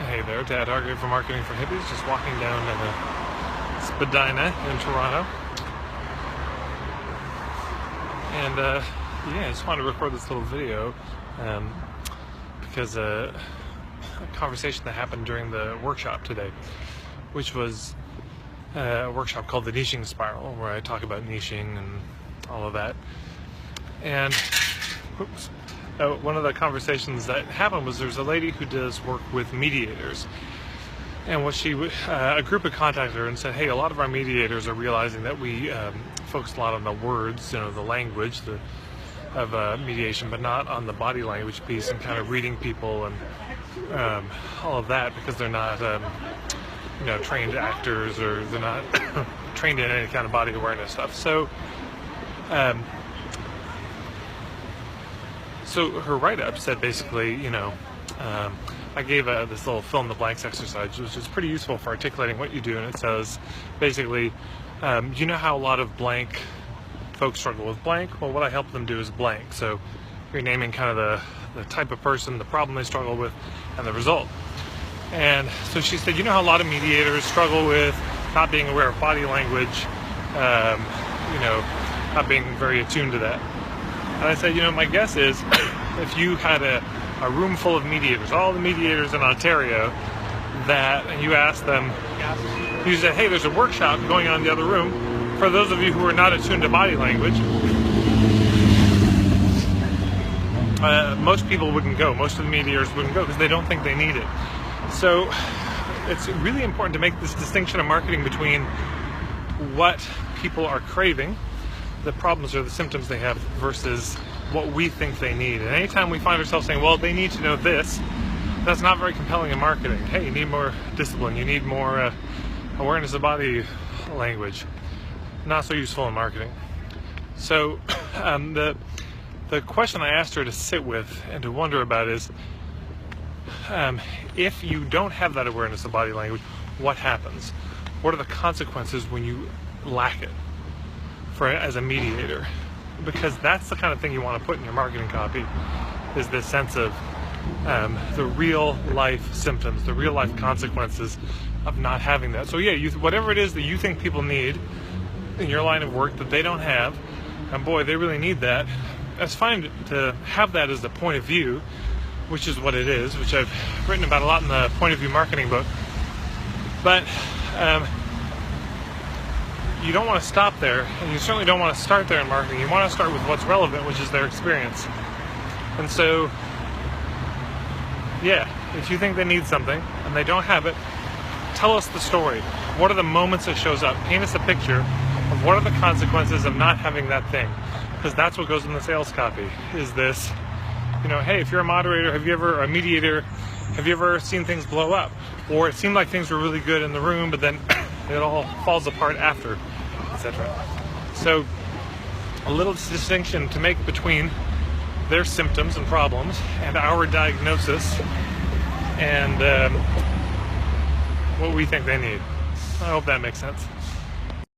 Hey there, Dad Hargrave from Marketing for Hippies, just walking down Spadina in Toronto. And I just wanted to record this little video because a conversation that happened during the workshop today, which was a workshop called the Niching Spiral, where I talk about niching and all of that. And one of the conversations that happened was there's a lady who does work with mediators, and a group had contacted her and said, hey, a lot of our mediators are realizing that we focus a lot on the words, the language of mediation, but not on the body language piece and kind of reading people and all of that, because they're not trained actors, or they're not trained in any kind of body awareness stuff. So her write-up said basically, I gave this little fill in the blanks exercise, which is pretty useful for articulating what you do, and it says basically, you know how a lot of blank folks struggle with blank? Well, what I help them do is blank. So you're naming kind of the type of person, the problem they struggle with, and the result. And so she said, you know how a lot of mediators struggle with not being aware of body language, not being very attuned to that. And I said, my guess is if you had a room full of mediators, all the mediators in Ontario, and you asked them, you said, hey, there's a workshop going on in the other room for those of you who are not attuned to body language, most people wouldn't go. Most of the mediators wouldn't go because they don't think they need it. So it's really important to make this distinction in marketing between what people are craving, the problems or the symptoms they have, versus what we think they need. And anytime we find ourselves saying, well, they need to know this, that's not very compelling in marketing. Hey, you need more discipline, you need more awareness of body language. Not so useful in marketing. So the question I asked her to sit with and to wonder about is, if you don't have that awareness of body language, what happens? What are the consequences when you lack it as a mediator? Because that's the kind of thing you want to put in your marketing copy, is this sense of the real life symptoms, the real life consequences of not having that. So whatever it is that you think people need in your line of work that they don't have, and boy, they really need that, it's fine to have that as the point of view, which is what it is, which I've written about a lot in the point of view marketing book. But you don't want to stop there, and you certainly don't want to start there in marketing. You want to start with what's relevant, which is their experience. And so, if you think they need something and they don't have it, tell us the story. What are the moments it shows up? Paint us a picture of what are the consequences of not having that thing, because that's what goes in the sales copy. Is this, hey, if you're a moderator, a mediator, have you ever seen things blow up? Or it seemed like things were really good in the room, but then it all falls apart after, etc. So a little distinction to make between their symptoms and problems and our diagnosis and what we think they need. I hope that makes sense.